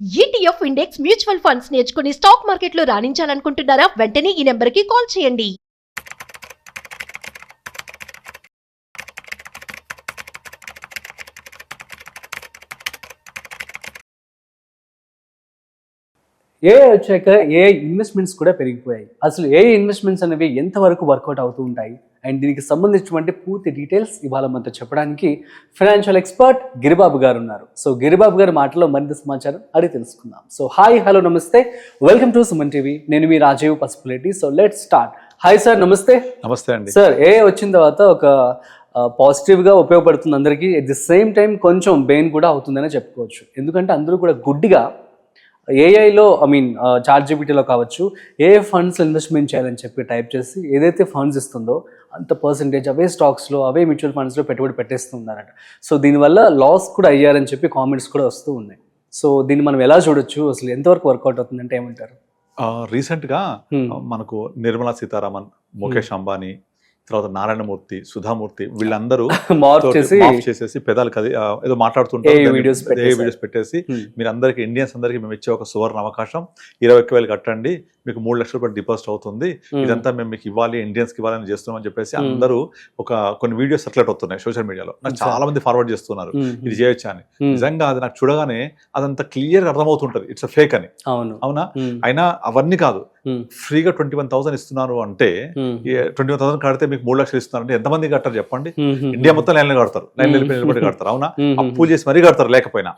ETF index mutual funds నేర్చుకుని stock మార్కెట్లో రాణించాలనుకుంటున్నారా? వెంటనే ఈ నెంబర్కి కాల్ చేయండి. ఏఐ వచ్చాక ఏఐ ఇన్వెస్ట్మెంట్స్ కూడా పెరిగిపోయాయి. అసలు ఏఐ ఇన్వెస్ట్మెంట్స్ అనేవి ఎంతవరకు వర్కౌట్ అవుతూ ఉంటాయి అండ్ దీనికి సంబంధించినటువంటి పూర్తి డీటెయిల్స్ ఇవాళ మనతో చెప్పడానికి ఫైనాన్షియల్ ఎక్స్పర్ట్ గిరిబాబు గారు ఉన్నారు. సో గిరిబాబు గారి మాటలో మరింత సమాచారం అడిగి తెలుసుకుందాం. సో హాయ్, హలో, నమస్తే, వెల్కమ్ టు సుమన్ టీవీ. నేను మీ Rajeev Pasupuleti. So let's start. Hi sir, నమస్తే. నమస్తే అండి. సార్, ఏఐ వచ్చిన తర్వాత ఒక పాజిటివ్గా ఉపయోగపడుతుంది అందరికీ. ఎట్ ది సేమ్ టైం కొంచెం బెయిన్ కూడా అవుతుందనే చెప్పుకోవచ్చు. ఎందుకంటే అందరూ కూడా గుడ్డిగా ఏఐలో చాట్ జీపీటీలో కావచ్చు, ఏ ఫండ్స్ ఇన్వెస్ట్మెంట్ చేయాలని చెప్పి టైప్ చేసి ఏదైతే ఫండ్స్ ఇస్తుందో అంత పర్సంటేజ్ అవే స్టాక్స్లో, అవే మ్యూచువల్ ఫండ్స్లో పెట్టుబడి పెట్టేస్తున్నారట. సో దీనివల్ల లాస్ కూడా అయ్యారని చెప్పి కామెంట్స్ కూడా వస్తూ ఉన్నాయి. సో దీన్ని మనం ఎలా చూడొచ్చు, అసలు ఎంతవరకు వర్కౌట్ అవుతుందంటే ఏమంటారు? రీసెంట్గా మనకు నిర్మలా సీతారామన్, ముఖేష్ అంబానీ, తర్వాత నారాయణమూర్తి, సుధామూర్తి వీళ్ళందరూ చేసేసి పెదాలు ఏదో మాట్లాడుతుంటారు, వీడియోస్ పెట్టేసి మీరు అందరికి, ఇండియన్స్ అందరికి మేము ఇచ్చే ఒక సువర్ణ అవకాశం, 21,000 కట్టండి, మీకు 3 లక్షల రూపాయలు డిపాజిట్ అవుతుంది, ఇదంతా మేము మీకు ఇవ్వాలి, ఇండియన్స్కి ఇవ్వాలని చేస్తున్నామని చెప్పేసి అందరూ కొన్ని వీడియోస్ సర్క్యులేట్ అవుతున్నాయి సోషల్ మీడియాలో. నాకు చాలా మంది ఫార్వర్డ్ చేస్తున్నారు ఇది చేయొచ్చా అని. నిజంగా అది నాకు చూడగానే అదంతా క్లియర్ అర్థమవుతుంటది ఇట్స్ ఫేక్ అని. అవునా? అయినా అవన్నీ కాదు, ఫ్రీగా 21,000 ఇస్తున్నారు అంటే 21,000 కడితే మీకు 3 లక్షలు ఇస్తున్నారు అంటే ఎంతమంది కట్టారు చెప్పండి? ఇండియా మొత్తం లైన్లు కడతారు, లైన్ నిలబడి కడతారు. అవునా? అప్పు చేసి మరీ కడతారు లేకపోయినా.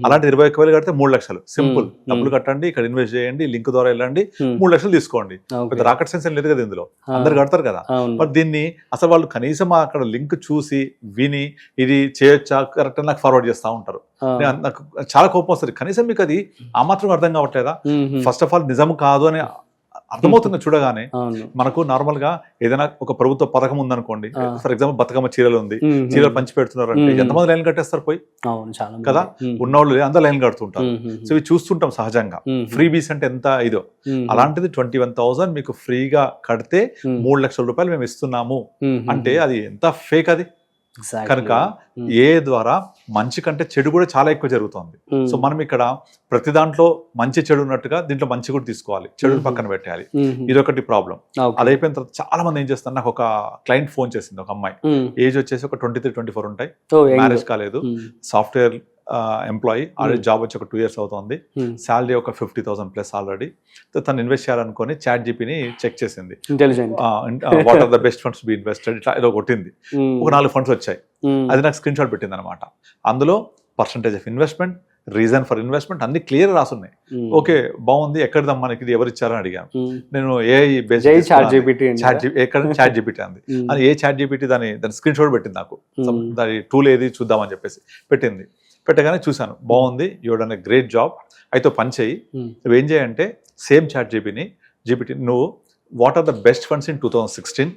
అలాంటి 21,000 కడితే 3 లక్షలు సింపుల్. డబ్బులు కట్టండి, ఇక్కడ ఇన్వెస్ట్ చేయండి, లింక్ ద్వారా వెళ్ళండి, 3 లక్షలు తీసుకోండి. పెద్ద రాకెట్ సైన్స్ లేదు కదా ఇందులో, అందరు కడతారు కదా. మరి దీన్ని అసలు వాళ్ళు కనీసం అక్కడ లింక్ చూసి విని ఇది చేయొచ్చా కరెక్ట్ నాకు ఫార్వర్డ్ చేస్తా ఉంటారు. నాకు చాలా కోపం వస్తుంది. కనీసం మీకు అది ఆ మాత్రం అర్థం కావట్లేదా? ఫస్ట్ ఆఫ్ ఆల్ నిజం కాదు అని అర్థమవుతుంది చూడగానే. మనకు నార్మల్ గా ఏదైనా ఒక ప్రభుత్వ పథకం ఉందనుకోండి, ఫర్ ఎగ్జాంపుల్ బతుకమ్మ చీరలు ఉంది, చీరలు పంచి పెడుతున్నారు అంటే ఎంతమంది లైన్ కట్టేస్తారు పోయి కదా? ఉన్నవాళ్ళు అందరూ లైన్ కడుతుంటారు. సో ఇవి చూస్తుంటాం సహజంగా. ఫ్రీ బీస్ అంటే ఎంత ఇదో, అలాంటిది 21,000 మీకు ఫ్రీగా కడితే 3 లక్షల రూపాయలు మేము ఇస్తున్నాము అంటే అది ఎంత ఫేక్ అది. కనుక ఏ ద్వారా మంచి కంటే చెడు కూడా చాలా ఎక్కువ జరుగుతుంది. సో మనం ఇక్కడ ప్రతి దాంట్లో మంచి చెడు ఉన్నట్టుగా దీంట్లో మంచి కూడా తీసుకోవాలి, చెడుని పక్కన పెట్టాలి. ఇదొకటి ప్రాబ్లం. అది అయిపోయిన తర్వాత చాలా మంది ఏం చేస్తారు, నాకు ఒక క్లయింట్ ఫోన్ చేసింది, ఒక అమ్మాయి, ఏజ్ వచ్చేసి ఒక 23-24 ఉంటాయి, మ్యారేజ్ కాలేదు, సాఫ్ట్వేర్ ఎంప్లాయీ, ఆల్రెడీ జాబ్ వచ్చి ఒక 2 years అవుతుంది, శాలరీ ఒక 50,000 ప్లస్ ఆల్రెడీ. తను ఇన్వెస్ట్ చేయాలనుకుని చాట్ జీపీని చెక్ చేసింది, what are the best funds be invested, ఇట్లా ఏదో కొట్టింది. ఒక 4 ఫండ్స్ వచ్చాయి, అది నాకు స్క్రీన్ షాట్ పెట్టింది అనమాట. అందులో percentage of investment, reason for investment అన్ని క్లియర్ రాసున్నాయి. ఓకే, బాగుంది, ఎక్కడదమ్మా మనకి ఇది ఎవరు ఇచ్చారని అడిగాను నేను. చాట్ జీపీటీ అంది. అది ఏ చాట్ జీపీటీ దాని స్క్రీన్ షాట్ పెట్టింది నాకు, దాని టూల్ ఏది చూద్దామని చెప్పేసి పెట్టింది. పెట్టగానే చూశాను, బాగుంది, you done a great job, అయితే పని చేయి, నువ్వేం చేయంటే సేమ్ చాట్ జీపీటీ నువ్వు what are the best funds in 2016,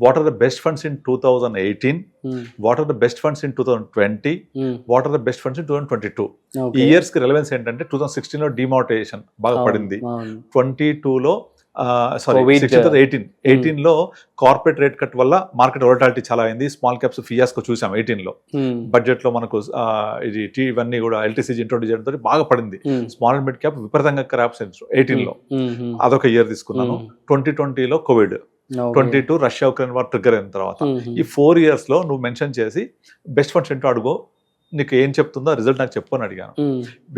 what are the best funds in 2018, what are the best funds in 2020, what are the best funds in 2022. ఈ years కి relevance ఏంటంటే 2016 లో డిమానిటైజేషన్ బాగా పడింది, 22 లో 18 లో కార్పొరేట్ రేట్ కట్ వల్ల మార్కెట్ వోలటాలిటీ చాలా అయింది, స్మాల్ క్యాప్స్ ఫియాస్కో చూసాం 18 లో. బడ్జెట్ లో మనకు ఇది ఇవన్నీ కూడా ఎల్టీసీజీ ఇంట్రొడ్యూస్ చేయడంతో బాగా పడింది, స్మాల్ అండ్ మిడ్ క్యాప్ విపరీతంగా క్రాప్స్ 18 లో. అదొక ఇయర్ తీసుకున్నాను. 2020 లో Covid, 22 Russia Ukraine war trigger అయిన తర్వాత, ఈ 4 years లో నువ్వు మెన్షన్ చేసి బెస్ట్ ఫండ్స్ ఏంటో అడుగు, నీకు ఏం చెప్తుందో రిజల్ట్ నాకు చెప్పు అని అడిగాను.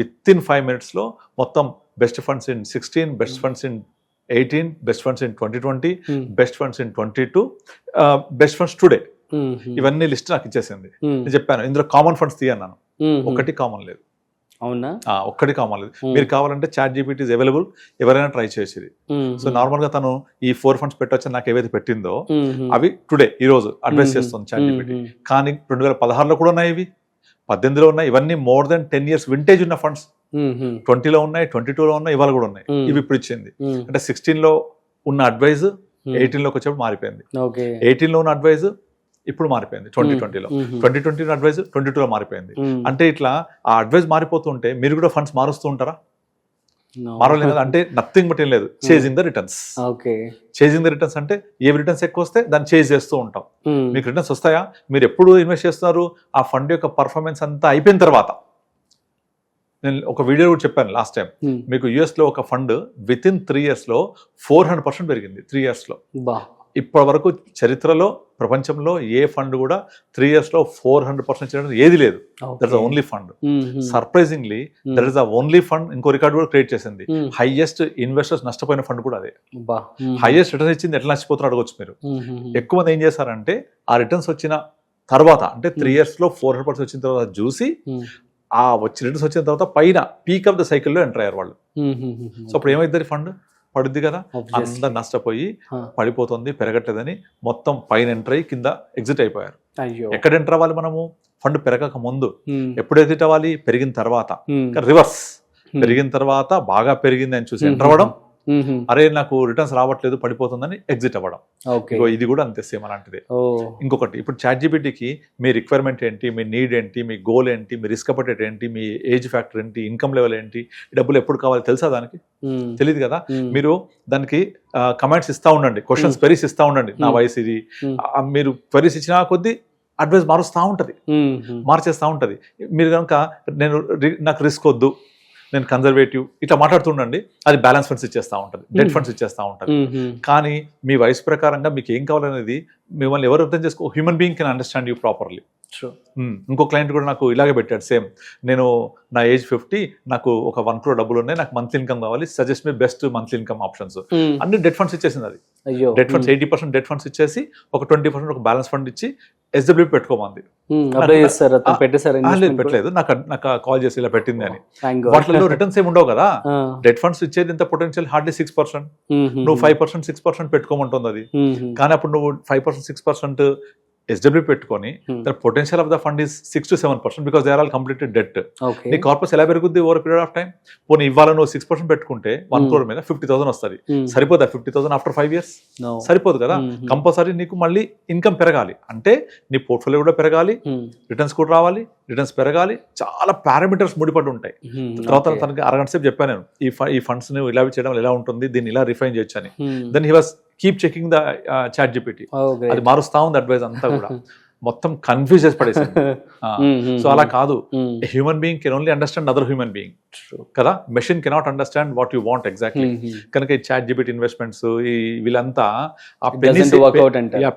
విత్ ఇన్ 5 minutes లో మొత్తం best funds in 16, best funds in 18, best funds in 2020, best funds in 22, best funds today, ఇవన్నీ లిస్ట్ నాకు ఇచ్చేసింది. నేను చెప్పాను ఇందులో కామన్ ఫండ్స్ తీయన్నాను, ఒక్కటి కామన్ లేదు. అవునా? ఒక్కటి కామన్ లేదు. మీరు కావాలంటే చాట్ జీపీటీ ఇస్ అవైలబుల్, ఎవరైనా ట్రై చేసేది. సో నార్మల్ గా తను ఈ 4 ఫండ్స్ పెట్టొచ్చని నాకు ఏవైతే పెట్టిందో అవి టుడే ఈ రోజు అడ్వైస్ చేస్తుంది చాట్ జీపీటీ. కానీ 2016లో కూడా ఉన్నాయి, ఇవి 18లో ఉన్నాయి, ఇవన్నీ మోర్ దెన్ 10 years వింటేజ్ ఉన్న ఫండ్స్. 20లో ఉన్నాయి, 22లో ఉన్నాయి, ఇవాళ కూడా ఉన్నాయి. ఇవి ఇప్పుడు ఇచ్చింది అంటే 16లో ఉన్న అడ్వైజ్ 18లోకి వచ్చేప్పుడు మారిపోయింది, 18లో ఉన్న అడ్వైజ్ ఇప్పుడు మారిపోయింది 2020లో, 2020 అడ్వైజ్ 22లో మారిపోయింది. అంటే ఇట్లా ఆ అడ్వైజ్ మారిపోతుంటే మీరు కూడా ఫండ్స్ మారుస్తూ ఉంటారా? మారలేదు. అంటే నథింగ్ బట్ ఏం లేదు, chasing the returns. Chasing the returns అంటే ఏ రిటర్న్స్ ఎక్కువ వస్తే దాన్ని చేజ్ చేస్తూ ఉంటాం. మీకు రిటర్న్స్ వస్తాయా? మీరు ఎప్పుడు ఇన్వెస్ట్ చేస్తున్నారు? ఆ ఫండ్ యొక్క పర్ఫార్మెన్స్ అంతా అయిపోయిన తర్వాత నేను ఒక వీడియో కూడా చెప్పాను లాస్ట్ టైం, మీకు US లో ఒక ఫండ్ విత్ ఇన్ 3 years లో 400% పెరిగింది 3 years లో. ఇప్పటి వరకు చరిత్రలో ప్రపంచంలో ఏ ఫండ్ కూడా 3 years లో 400% చేయడం ఏది లేదు. That is the only fund. Surprisingly that is the only fund. ఇంకో రికార్డు కూడా క్రియేట్ చేసింది, హైయెస్ట్ ఇన్వెస్టర్స్ నష్టపోయిన ఫండ్ కూడా అదే. హైయెస్ట్ రిటర్న్స్ ఇచ్చింది ఎట్లా నష్టపోతున్నారు అడగొచ్చు మీరు. ఎక్కువ మంది ఏం చేశారంటే ఆ రిటర్న్స్ వచ్చిన తర్వాత, అంటే 3 years లో 400% వచ్చిన తర్వాత చూసి ఆ రిటర్న్స్ వచ్చిన తర్వాత పైన పీక్ ఆఫ్ ద సైకిల్లో ఎంటర్ అయ్యారు వాళ్ళు. సో అప్పుడు ఏమైంది, ఫండ్ పడుద్ది కదా, అందరు నష్టపోయి పడిపోతుంది పెరగట్లేదని మొత్తం పైన ఎంటర్ అయ్యి కింద ఎగ్జిట్ అయిపోయారు. ఎక్కడ ఎంటర్ అవ్వాలి మనము? ఫండ్ పెరగక ముందు. ఎప్పుడు ఎగ్జిట్ అవ్వాలి? పెరిగిన తర్వాత. రివర్స్, పెరిగిన తర్వాత బాగా పెరిగింది అని చూసి ఎంటర్ అవ్వడం, అరే నాకు రిటర్న్స్ రావట్లేదు పడిపోతుందని ఎగ్జిట్ అవ్వడం. ఇది కూడా అంతే సేమ్ అలాంటిదే. ఇంకొకటి, ఇప్పుడు ChatGPTకి మీ రిక్వైర్మెంట్ ఏంటి, మీ నీడ్ ఏంటి, మీ గోల్ ఏంటి, మీ రిస్క్ అపటైట్ ఏంటి, మీ ఏజ్ ఫ్యాక్టర్ ఏంటి, ఇన్కమ్ లెవెల్ ఏంటి, డబ్బులు ఎప్పుడు కావాలి తెలుసా దానికి? తెలియదు కదా. మీరు దానికి కమెంట్స్ ఇస్తా ఉండండి, క్వశ్చన్స్ క్వెరీస్ ఇస్తా ఉండండి. నా వయసు ఇది, మీరు క్వెరీస్ ఇచ్చినా కొద్దీ అడ్వైస్ మారుస్తూ ఉంటుంది, మార్చేస్తూ ఉంటుంది. మీరు కనుక నాకు రిస్క్ వద్దు, నేను కన్జర్వేటివ్ ఇట్లా మాట్లాడుతుండండి, అది బ్యాలెన్స్ ఫండ్స్ ఇచ్చేస్తూ ఉంటుంది, డెట్ ఫండ్స్ ఇచ్చేస్తూ ఉంటుంది. కానీ మీ వయసు ప్రకారంగా మీకు ఏం కావాలనేది మిమ్మల్ని ఎవరు అర్థం చేసుకో, human being can understand you properly. ఇంకో క్లయింట్ కూడా నాకు ఇలాగే పెట్టాడు సేమ్. నేను నా ఏజ్ 50, నాకు ఒక 1 crore డబ్బులు ఉన్నాయి, నాకు మంత్లీ ఇన్కమ్ కావాలి, suggest me best monthly income options. అన్ని డెట్ ఫండ్స్ ఇచ్చేసింది అది. డెట్ ఫండ్స్ 80% డెట్ ఫండ్స్ ఇచ్చేసి ఒక 20% ఒక బ్యాలెన్స్ ఫండ్ ఇచ్చి SWP పెట్టుకోమంది. పెట్టలేదు, నాకు కాల్ చేసి ఇలా పెట్టింది అని. వాటిలో రిటర్న్స్ ఏమి ఉండవు కదా. డెట్ ఫండ్స్ ఇచ్చేది ఇంత పొటెన్షియల్ హార్డ్లీ 6%. నువ్వు 5% 6% పెట్టుకోమంటుంది అది. కానీ అప్పుడు నువ్వు 5% 6% SWP పెట్టుకొని potential of the fund is 6 to 7% because they are all completed debt. నీ కార్పస్ ఎలా పెరుగుద్ది ఓవర్ పీరియడ్ ఆఫ్ టైం? పోనీ ఇవాళ నువ్వు 6% పెట్టుకుంటే 1 crore మీద 50,000 వస్తుంది. సరిపోదా 50,000 ఆఫ్టర్ 5 years? సరిపోదు కదా. కంపల్సరీ నీకు మళ్ళీ ఇన్కమ్ పెరగాలి అంటే నీ పోర్ట్ఫోలియో కూడా పెరగాలి, రిటర్న్స్ కూడా రావాలి, రిటర్న్స్ పెరగాలి. చాలా పారామీటర్స్ ముడిపడి ఉంటాయి. తర్వాత తనకి అరగంట సేపు చెప్పాను నేను, ఈ ఫండ్స్ ని ఇలా చేయడం ఎలా ఉంటుంది, దీన్ని ఇలా రిఫైన్ చేయొచ్చు అని. Then he was keep checking the ChatGPT. అది మారుస్తా ఉంది అడ్వైస్ అంతా కూడా, మొత్తం కన్ఫ్యూజ్ చేసి పడేసింది. సో అలా కాదు, human being can only understand other human being కదా. Machine cannot understand what you want exactly. కనుక ఈ ChatGPT ఇన్వెస్ట్మెంట్స్ వీళ్ళంతా ఆ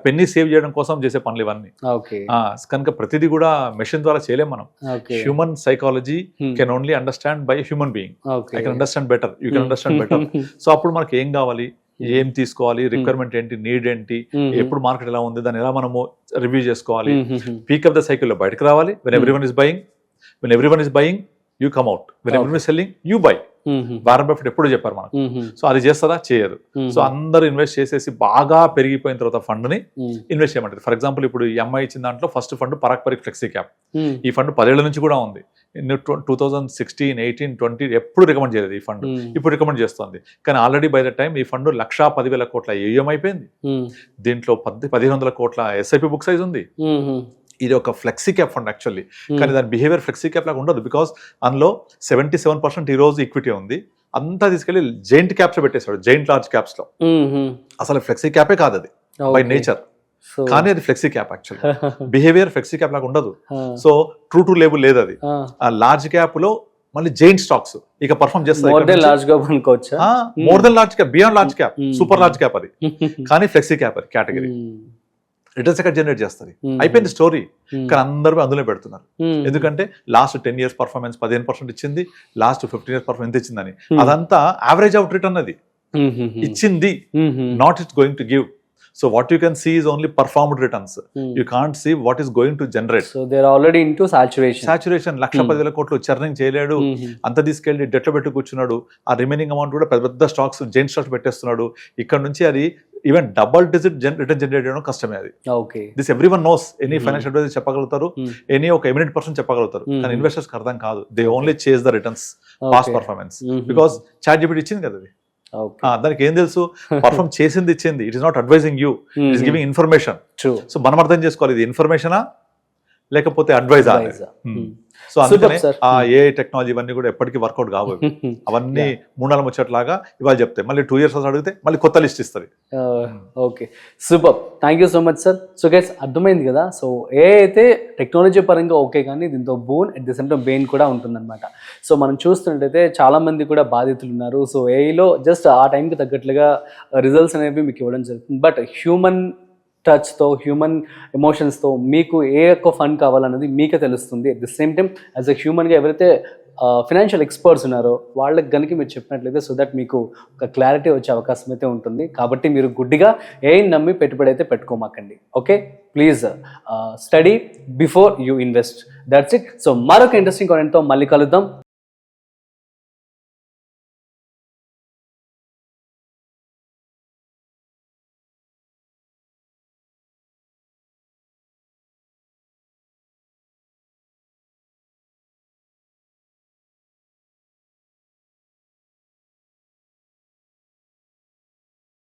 పెన్నీ సేవ్ చేయడం కోసం చేసే పనులు ఇవన్నీ. కనుక ప్రతిదీ కూడా మెషిన్ ద్వారా చేయలేం మనం. Human psychology can only understand by human being. I can understand better, you can understand better. So అప్పుడు మనకి ఏం కావాలి, ఏం తీసుకోవాలి, రిక్వైర్మెంట్ ఏంటి, నీడ్ ఏంటి, ఎప్పుడు మార్కెట్ ఎలా ఉంది, దాన్ని ఎలా మనము రివ్యూ చేసుకోవాలి, పీక్ ఆఫ్ ద సైకిల్లో బయటకు రావాలి. When everyone is buying you come out, when everyone is selling you by. Warren Buffett ఎప్పుడు చెప్పారు మనకు. సో అది చేస్తుందా? చేయదు. సో అందరూ ఇన్వెస్ట్ చేసేసి బాగా పెరిగిపోయిన తర్వాత ఫండ్ ని ఇన్వెస్ట్ చేయమంటారు. ఫర్ ఎగ్జాంపుల్ ఇప్పుడు ఈ అమ్మాయి ఇచ్చిన దాంట్లో first fund Parag Parikh flexi cap. ఈ ఫండ్ 10 ఏళ్ల నుంచి కూడా ఉంది. 2016, 18, 20 ఎప్పుడు రికమెండ్ చేయలేదు ఈ ఫండ్, ఇప్పుడు రికమెండ్ చేస్తుంది. కానీ ఆల్రెడీ బై ద టైం ఈ ఫండ్ 1,10,000 కోట్ల AUM అయిపోయింది. దీంట్లో 1,500 కోట్ల SIP బుక్ సైజ్ ఉంది. ఇది ఒక ఫ్లెక్సీ క్యాప్ ఫండ్ యాక్చువల్లీ. కానీ దాని బిహేవియర్ ఫ్లెక్సీ క్యాప్ లాగా ఉండదు. బికాస్ అందులో 77% ఈ రోజు ఈక్విటీ ఉంది. అంతా తీసుకెళ్లి జైంట్ క్యాప్స్ లో పెట్టేశాడు, జైంట్ లార్జ్ క్యాప్స్ లో. అసలు ఫ్లెక్సీ క్యాపే కాదు అది బై నేచర్. కానీ అది flexi cap actual. Behaviour flexi cap లాగా ఉండదు. సో ట్రూ టు లేబుల్ లేదు అది. ఆ లార్జ్ క్యాప్ లో మళ్ళీ జైంట్ స్టాక్స్ ఇక పర్ఫార్మ్ చేస్తాయి. More than large cap, beyond large cap, super large cap అది. కానీ ఫ్లెక్సీ క్యాప్ అది కేటగిరీ. రిటర్న్స్ ఎక్కడ జనరేట్ చేస్తుంది, అయిపోయింది స్టోరీ. కానీ అందరూ అందులో పెడుతున్నారు. ఎందుకంటే లాస్ట్ 10 years పర్ఫార్మెన్స్ 15% ఇచ్చింది, లాస్ట్ 15 years పర్ఫార్మెన్స్ ఎంత ఇచ్చిందని. అదంతా యావరేజ్ అవుట్ రిటర్న్ అది ఇచ్చింది, not it's going to give. So what you can see is only performed returns. You can't see what is going to generate. So they are already into saturation. 1,10,000 కోట్లు churning చేయలేడు, అంత తీసుకెళ్లి డెట్లో పెట్టి కూర్చున్నాడు. ఆ remaining amount కూడా పెద్ద పెద్ద స్టాక్స్, జైంట్ స్టాక్స్ పెట్టేస్తున్నాడు. ఇక్కడ నుంచి అది even double digit return generate చేయడం కష్టమే అది. This everyone knows. Any financial advisor చెప్పగలుగుతారు, ఎనీ ఒక ఎమినెంట్ పర్సన్ చెప్పగలుగుతారు. కానీ ఇన్వెస్టర్స్ కి అర్థం కాదు. They only chase the returns, past performance. Because ChatGPT ఇచ్చింది కదా అది. దానికి ఏం తెలుసు, పర్ఫార్మ్ చేసింది ఇచ్చింది. It is not advising you, it is giving information. So మనం అర్థం చేసుకోవాలి, ఇది ఇన్ఫర్మేషనా లేకపోతే అడ్వైజ్ Advisor. సో అందుకనే Superb, sir. ఆ ఏఐ టెక్నాలజీ ఇవన్నీ కూడా ఎప్పటికీ వర్కౌట్ కావు అవన్నీ మూడాల ముచ్చట్లాగా ఇవాళ చెప్తాయి, మళ్ళీ 2 years అడిగితే మళ్ళీ కొత్త లిస్ట్ ఇస్తుంది. Okay, super, thank you so much sir. So guys అర్థమైంది కదా. సో ఏ అయితే టెక్నాలజీ పరంగా ఓకే, కానీ దీంతో bone at the same time బెయిన్ కూడా ఉంటుందన్నమాట. సో మనం చూస్తున్నట్టయితే చాలా మంది కూడా బాధితులు ఉన్నారు. సో ఏఐలో జస్ట్ ఆ టైంకి తగ్గట్లుగా రిజల్ట్స్ అనేవి మీకు ఇవ్వడం జరుగుతుంది. బట్ హ్యూమన్ టచ్తో, హ్యూమన్ ఎమోషన్స్తో మీకు ఏ యొక్క ఫండ్ కావాలన్నది మీకే తెలుస్తుంది. At the same time as a హ్యూమన్గా ఎవరైతే ఫినాన్షియల్ ఎక్స్పర్ట్స్ ఉన్నారో వాళ్ళకి కనుక మీరు చెప్పినట్లయితే సో దట్ మీకు ఒక క్లారిటీ వచ్చే అవకాశం అయితే ఉంటుంది. కాబట్టి మీరు గుడ్డిగా ఏం నమ్మి పెట్టుబడి అయితే పెట్టుకోమాకండి. Okay, please study before you invest. That's it. So మరొక ఇంట్రెస్టింగ్ కాంటెంట్తో మళ్ళీ కలుద్దాం.